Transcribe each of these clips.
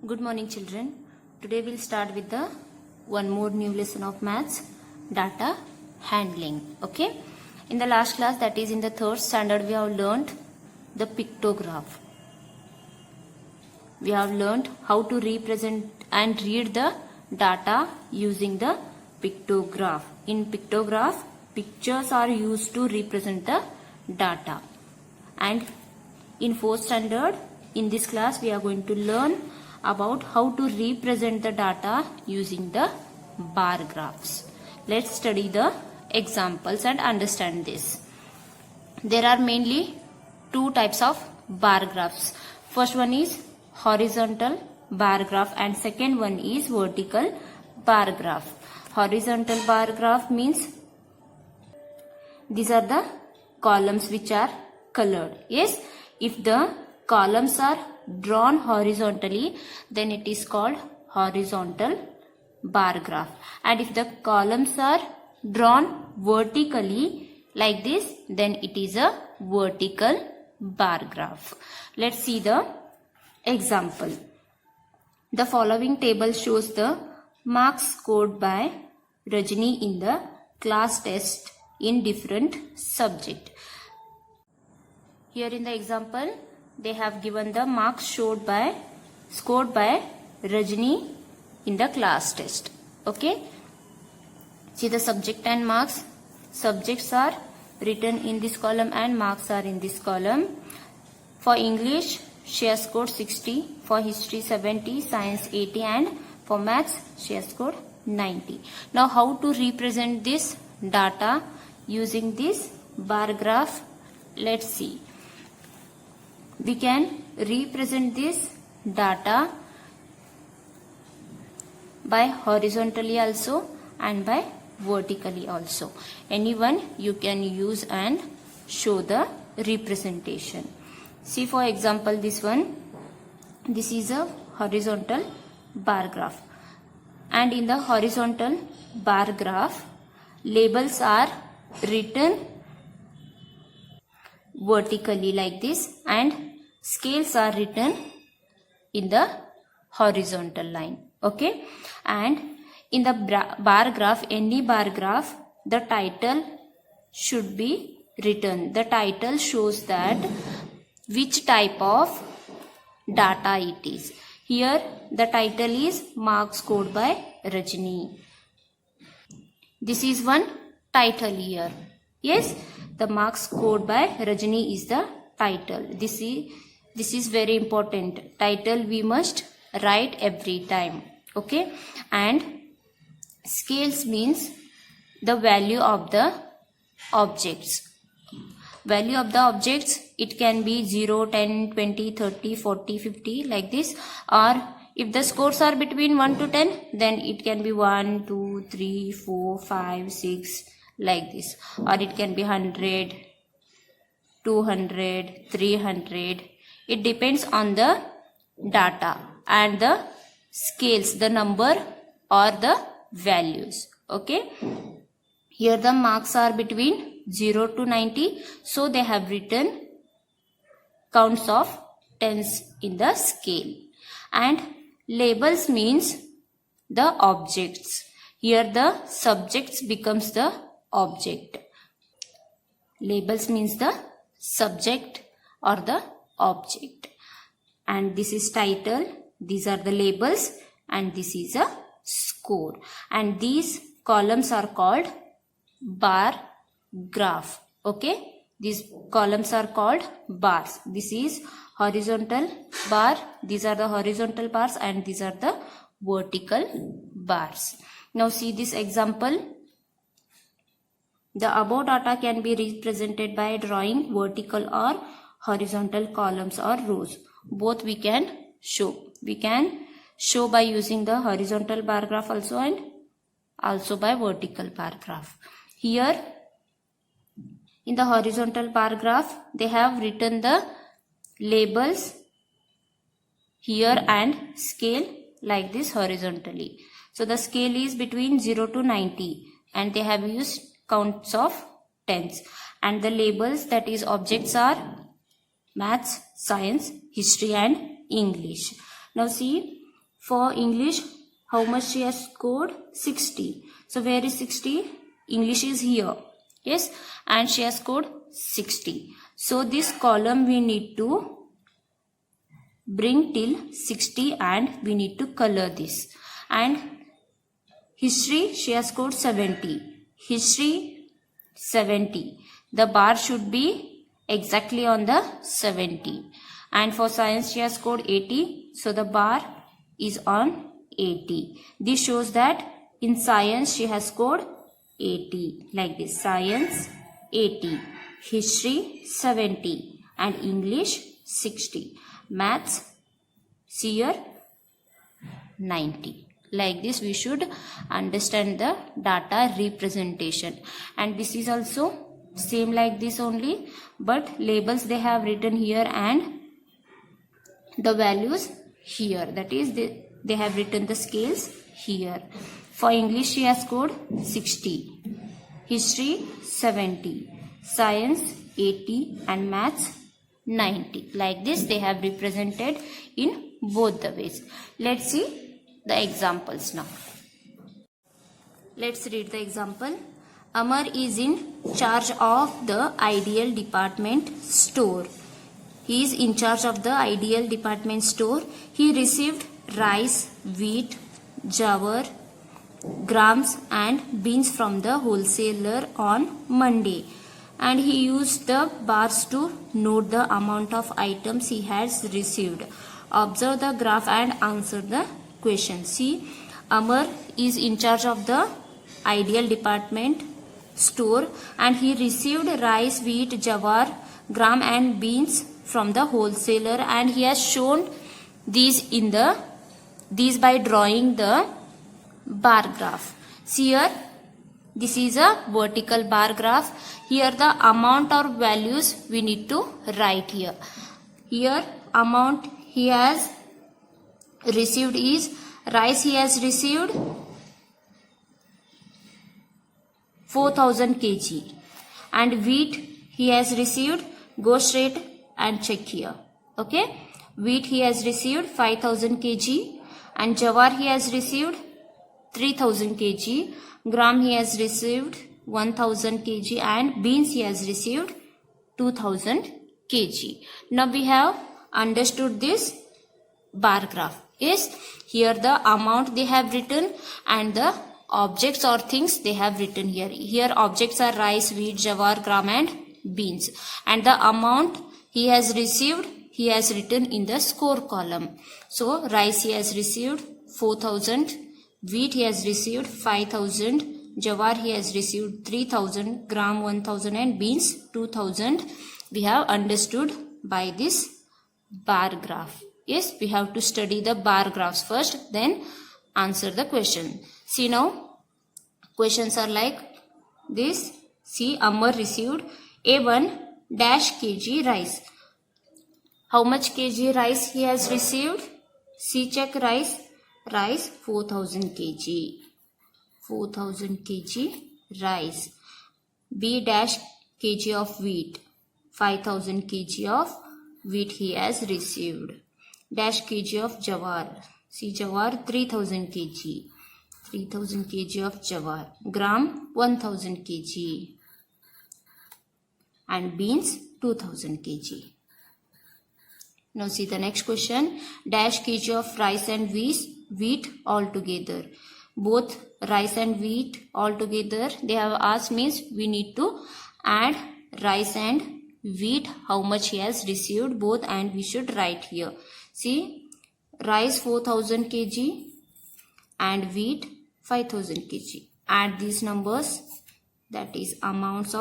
Good morning children. Today we'll start with the one more new lesson of maths, data handling. Okay. In the last class, that is in the third standard, we have learned the pictograph. We have learned how to represent and read the data using the pictograph. In pictograph, pictures are used to represent the data. And in fourth standard, in this class, we are going to learn about how to represent the data using the bar graphs. Let's study the examples and understand this. There are mainly two types of bar graphs. First one is horizontal bar graph and second one is vertical bar graph. Horizontal bar graph means these are the columns which are colored. Yes, if the columns are drawn horizontally, then it is called horizontal bar graph. And if the columns are drawn vertically like this, then it is a vertical bar graph. Let's see the example. The following table shows the marks scored by Rajni in the class test in different subject. Here in the example, they have given the marks scored by Rajni in the class test. Okay. See the subject and marks. Subjects are written in this column and marks are in this column. For English, she has scored 60. For history, 70. Science, 80. And for maths, she has scored 90. Now, how to represent this data using this bar graph? Let's see. We can represent this data by horizontally also and by vertically also. Anyone you can use and show the representation. See for example this one. This is a horizontal bar graph. And in the horizontal bar graph, labels are written vertically like this and scales are written in the horizontal line. Okay. And in the bar graph, any bar graph, the title should be written. The title shows that which type of data it is. Here the title is marks scored by Rajni. This is one title here. Yes, the marks scored by Rajni is the title. This is very important. Title we must write every time. Okay. And scales means the value of the objects. Value of the objects, it can be 0, 10, 20, 30, 40, 50 like this. Or if the scores are between 1 to 10, then it can be 1, 2, 3, 4, 5, 6 like this. Or it can be 100, 200, 300. It depends on the data and the scales, the number or the values. Okay. Here the marks are between 0 to 90. So they have written counts of tens in the scale. And labels means the objects. Here the subjects becomes the object. Labels means the subject or the object. And this is title. These are the labels and this is a score. And these columns are called bar graph. Okay. These columns are called bars. This is horizontal bar. These are the horizontal bars and these are the vertical bars. Now see this example. The above data can be represented by drawing vertical or horizontal columns or rows. Both we can show. We can show by using the horizontal bar graph also and also by vertical bar graph. Here in the horizontal bar graph, they have written the labels here and scale like this horizontally. So the scale is between 0 to 90 and they have used counts of tens. And the labels, that is objects, are maths, science, history and English. Now see, For English, how much she has scored? 60. So where is 60? English is here. Yes, and she has scored 60. So this column we need to bring till 60 and we need to color this. And history, she has scored 70. History 70. The bar should be exactly on the 70. And for science, she has scored 80. So the bar is on 80. This shows that in science she has scored 80. Like this. Science 80. History 70. And English 60. Maths, see here, 90. Like this we should understand the data representation. And this is also same like this only, but labels they have written here and the values here. That is they have written the scales here. For English she has scored 60. History 70. Science 80 and maths 90. Like this they have represented in both the ways. Let's see the examples now. Let's read the example. Amar is in charge of the Ideal department store. He is in charge of the Ideal department store. He received rice, wheat, jawar, grams and beans from the wholesaler on Monday. And he used the bars to note the amount of items he has received. Observe the graph and answer the question. See, Amar is in charge of the Ideal department store and he received rice, wheat, jawar, gram and beans from the wholesaler, and he has shown these by drawing the bar graph. See here, this is a vertical bar graph. Here the amount or values we need to write here. Here amount he has received is rice he has received 4000 kg and wheat he has received, go straight and check here. Okay, wheat he has received 5000 kg and jawar he has received 3000 kg, gram he has received 1000 kg and beans he has received 2000 kg. Now we have understood this bar graph. Yes, here the amount they have written and the objects or things they have written here. Here objects are rice, wheat, jawar, gram and beans, and the amount he has received he has written in the score column. So rice he has received 4000, wheat he has received 5000, jawar he has received 3000, gram 1000 and beans 2000. We have understood by this bar graph. Yes, we have to study the bar graphs first, then answer the question. See now, questions are like this. See, Amar received A1 dash kg rice. How much kg rice he has received? See, check rice. Rice 4000 kg. 4000 kg rice. B dash kg of wheat. 5000 kg of wheat he has received. Dash kg of jawar. See, jawar 3000 kg. 3000 kg of jawar. Gram 1000 kg. And beans 2000 kg. Now see the next question. Dash kg of rice and wheat all together. Both rice and wheat all together they have asked, means we need to add rice and wheat, how much he has received both, and we should write here. See, rice 4000 kg and wheat 5000 kg. Add these numbers, that is amounts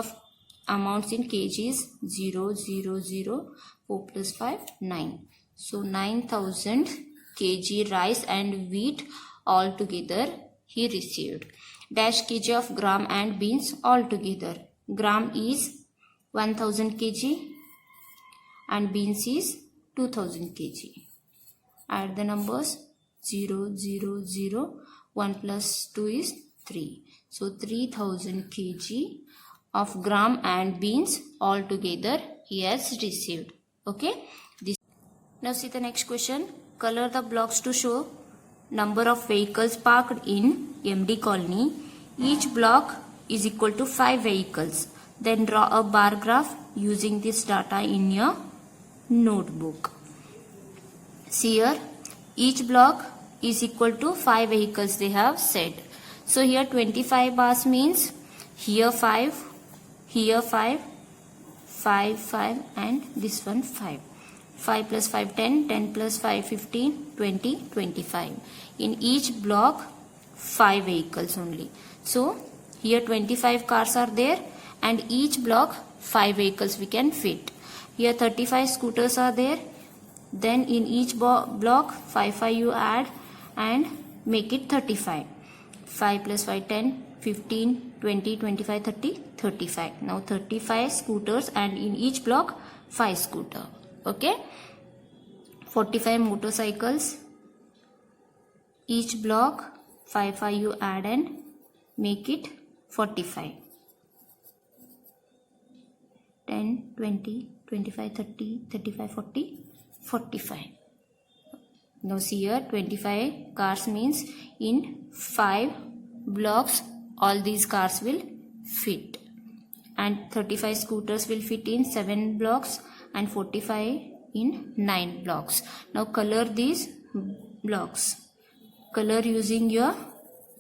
in kgs 0 0 0, 4 plus 5 9. So 9000 kg rice and wheat all together he received. Dash kg of gram and beans all together. Gram is 1000 kg and beans is 2000 kg. Add the numbers 0 0 0, 1 plus 2 is 3. So 3000 kg of gram and beans all together he has received. Okay. Now see the next question. Color the blocks to show number of vehicles parked in MD colony. Each block is equal to 5 vehicles. Then draw a bar graph using this data in your notebook. See here, each block is equal to 5 vehicles they have said. So here 25 bars means here 5, here 5, 5, 5 and this one 5. 5 plus 5, 10, 10 plus 5, 15, 20, 25. In each block, 5 vehicles only. So, here 25 cars are there and each block 5 vehicles we can fit. Here 35 scooters are there. Then in each block, 5, 5 you add and make it 35. 5 plus 5, 10, 15, 20, 25, 30, 35. Now 35 scooters and in each block, 5 scooter. Okay, 45 motorcycles, each block 5 5 you add and make it 45. 10, 20, 25, 30, 35, 40, 45. Now see here 25 cars means in 5 blocks all these cars will fit, and 35 scooters will fit in 7 blocks and 45 in 9 blocks. Now color these blocks. Color using your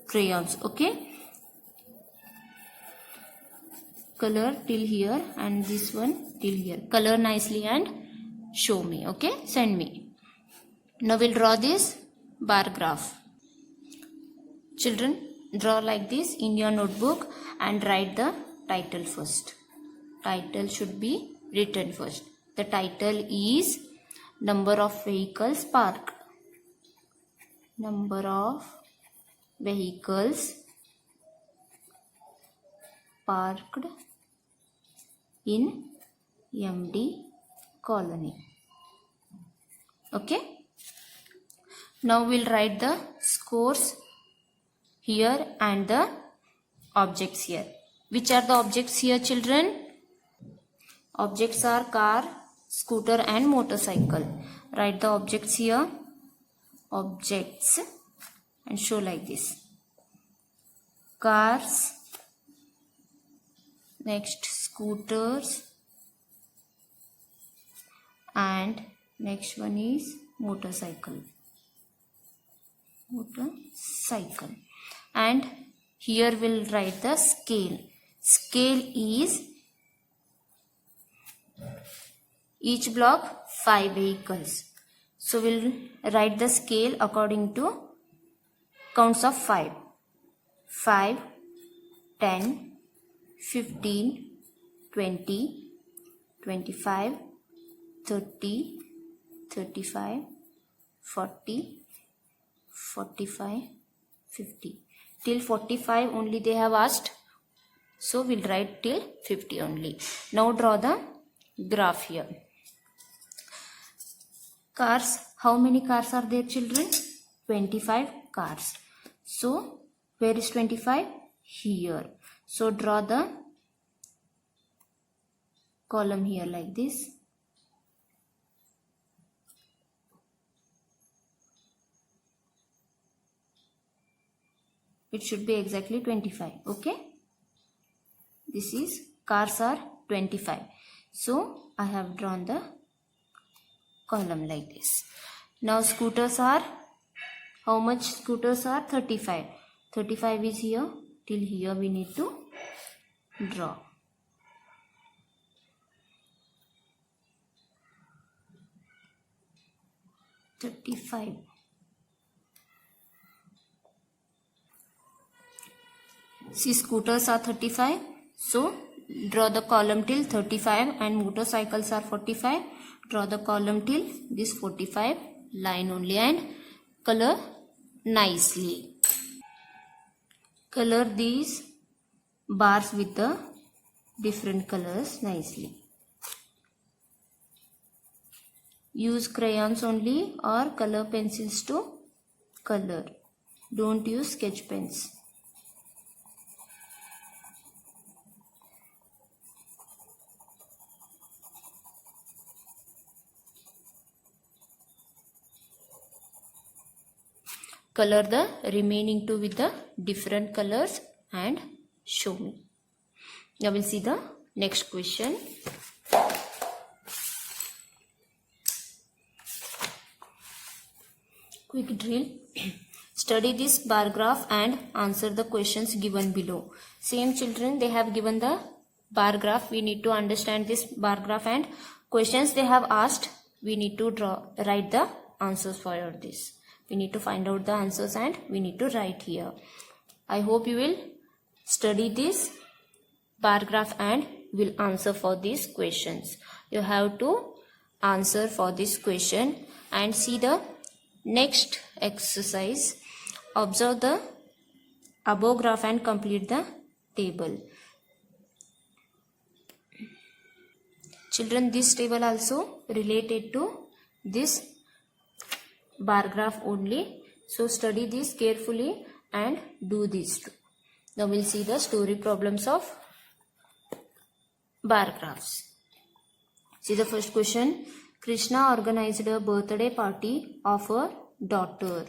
crayons. Okay. Color till here and this one till here. Color nicely and show me. Okay. Send me. Now we'll draw this bar graph. Children, draw like this in your notebook and write the title first. Title should be written first. The title is number of vehicles parked. Number of vehicles parked in MD colony. Okay. Now we'll write the scores here and the objects here. Which are the objects here, children? Objects are car, scooter and motorcycle. Write the objects here. Objects and show like this. Cars, next scooters, and next one is motorcycle. Motorcycle. And here we'll write the scale. Scale is each block 5 vehicles. So we'll write the scale according to counts of 5. 5, 10, 15, 20, 25, 30, 35, 40, 45, 50. Till 45 only they have asked. So we'll write till 50 only. Now draw the graph here. Cars. How many cars are there, children? 25 cars. So where is 25? Here. So draw the column here like this. It should be exactly 25. Okay. This is cars are 25. So I have drawn the column like this. Now scooters are, how much scooters are? 35. 35 is here. Till here we need to draw. See, scooters are 35. So draw the column till 35 and motorcycles are 45. Draw the column till this 45 line only and color nicely. Color these bars with the different colors nicely. Use crayons only or color pencils to color. Don't use sketch pens. color the remaining two with the different colors and show me. Now we'll see the next question. Quick drill. Study this bar graph and answer the questions given below. Same children, they have given the bar graph. We need to understand this bar graph and questions they have asked. We need to write the answers for this. We need to find out the answers and we need to write here. I hope you will study this bar graph and will answer for these questions. You have to answer for this question and see the next exercise. Observe the above graph and complete the table. Children, this table also related to this bar graph only. So study this carefully and do these too. Now we'll see the story problems of bar graphs. See the first question. Krishna organized a birthday party of her daughter,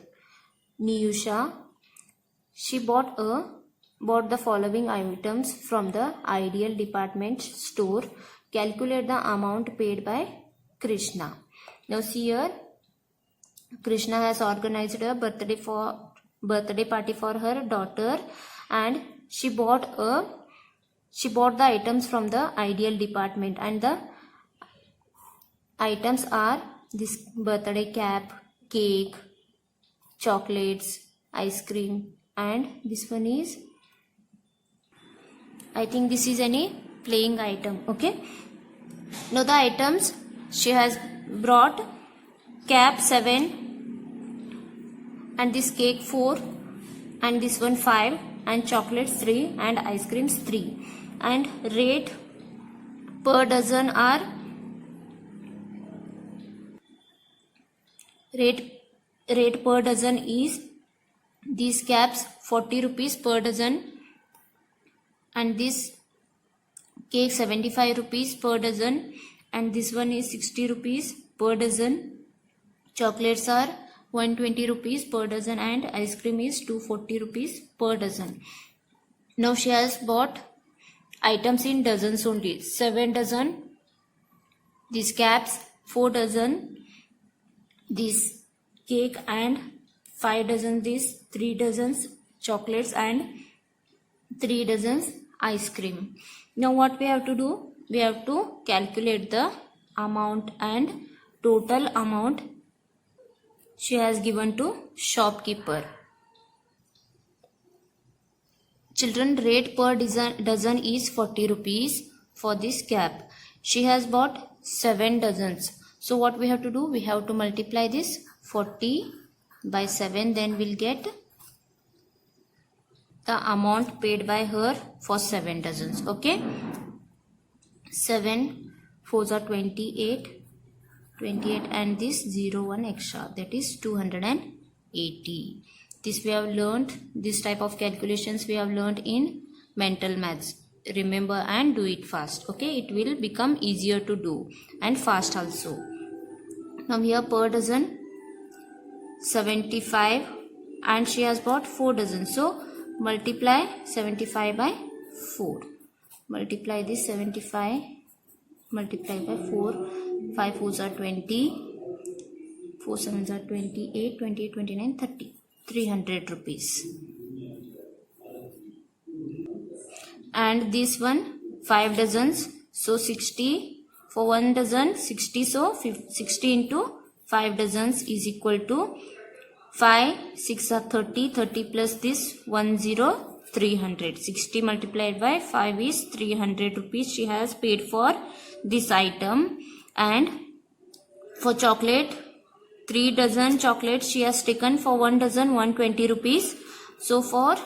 Niyusha. She bought the following items from the Ideal department store. Calculate the amount paid by Krishna. Now see here, Krishna has organized a birthday party for her daughter, and she bought the items from the Ideal department, and the items are this birthday cap, cake, chocolates, ice cream, and this one is, I think this is any playing item. Okay. Now the items, she has brought cap 7 and this cake 4 and this one 5 and chocolates 3 and ice creams 3, and rate per dozen are rate per dozen is these caps 40 rupees per dozen, and this cake 75 rupees per dozen, and this one is 60 rupees per dozen. Chocolates are 120 rupees per dozen and ice cream is 240 rupees per dozen. Now she has bought items in dozens only. 7 dozen these caps, 4 dozen this cake, and 5 dozen this, 3 dozens chocolates and 3 dozens ice cream. Now what we have to do? We have to calculate the amount and total amount she has given to shopkeeper. Children, rate per dozen is 40 rupees for this cap. She has bought 7 dozens. So what we have to do? We have to multiply this 40 by 7, then we'll get the amount paid by her for 7 dozens. Okay. 7 4s are 28 and this 0 1 extra, that is 280. This we have learnt, this type of calculations we have learnt in mental maths. Remember and do it fast. Okay, it will become easier to do and fast also. Now here per dozen 75 and she has bought 4 dozens. So multiply 75 by 4. Multiply this 75 multiply by 4. 5 4s are 20, 4 7s are 28, 28 29 30. 300 rupees. And this one 5 dozens, so 60 for 1 dozen 60, so 60 into 5 dozens is equal to 5 6 are 30, 30 plus this 300. 60 multiplied by 5 is 300 rupees she has paid for this item. And for chocolate, 3 dozen chocolates she has taken, for 1 dozen 120 rupees. So for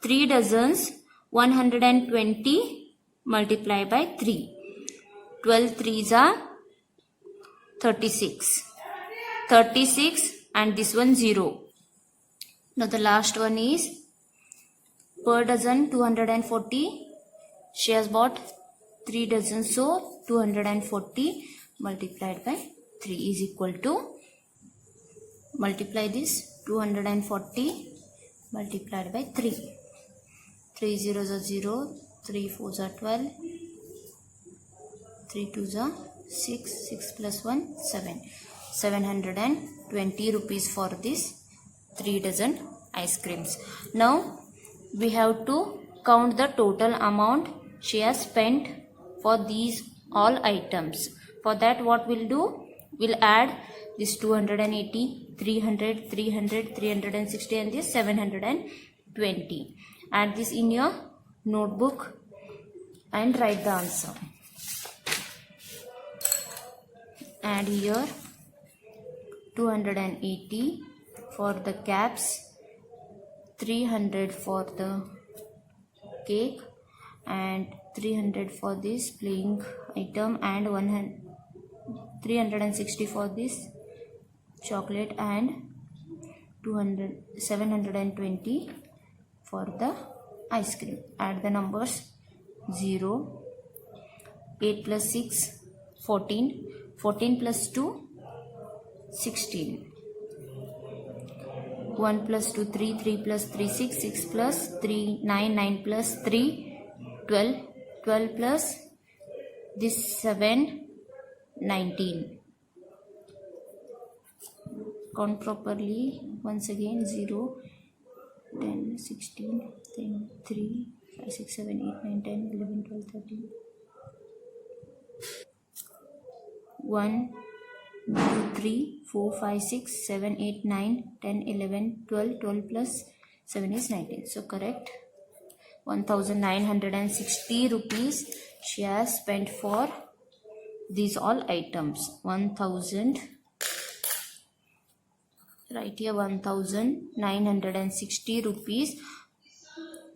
3 dozens 120 multiplied by 3. 12 3s are 36. 36 and this one 0. Now the last one is per dozen 240. She has bought 3 dozens, so 240 multiplied by 3 is equal to, multiply this 240 multiplied by 3. 3 zeros are 0, 3 fours are 12, 3 twos are 6, 6 plus 1 7. 720 rupees for this 3 dozen ice creams. Now we have to count the total amount she has spent for these all items. For that, what we'll do, we'll add this 280, 300, 300, 360 and this 720. Add this in your notebook and write the answer. Add here 280 for the caps, 300 for the cake and 300 for this playing item and 360 for this chocolate and 720 for the ice cream. Add the numbers 0, 8 plus 6, 14, 14 plus 2, 16. 1 plus 2, 3, 3 plus 3, 6, 6 plus 3, 9, 9 plus 3, 12, 12 plus this 7, 19. Count properly once again 0, 10, 16, 10, 3, 5, 6, 7, 8, 9, 10, 11, 12, 13. 1, 2, 3, 4, 5, 6, 7, 8, 9, 10, 11, 12, 12 plus 7 is 19. So correct. 1960 rupees she has spent for these all items. 1000, right here 1960 rupees.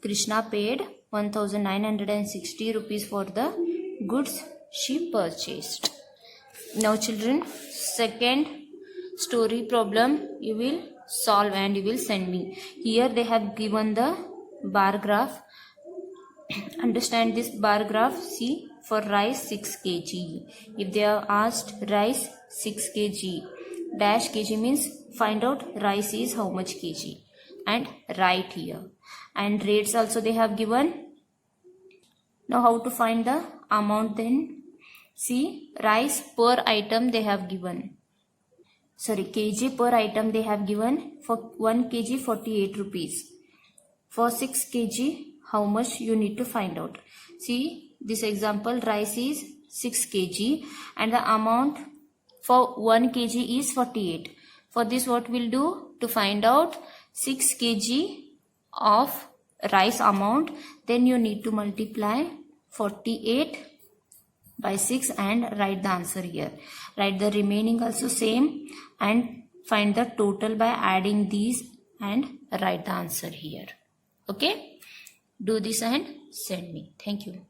Krishna paid 1960 rupees for the goods she purchased. Now children, second story problem you will solve and you will send me. Here they have given the bar graph. Understand this bar graph. See, for rice 6 kg. If they are asked rice 6 kg, dash kg means find out rice is how much kg and write here. And rates also they have given. Now how to find the amount then? See, rice per item they have given. Sorry, kg per item they have given. For 1 kg 48 rupees. For 6 kg, how much you need to find out? See, this example, rice is 6 kg and the amount for 1 kg is 48. For this, what we'll do to find out 6 kg of rice amount, then you need to multiply 48 by 6 and write the answer here. Write the remaining also same and find the total by adding these and write the answer here. Okay? Do this and send me. Thank you.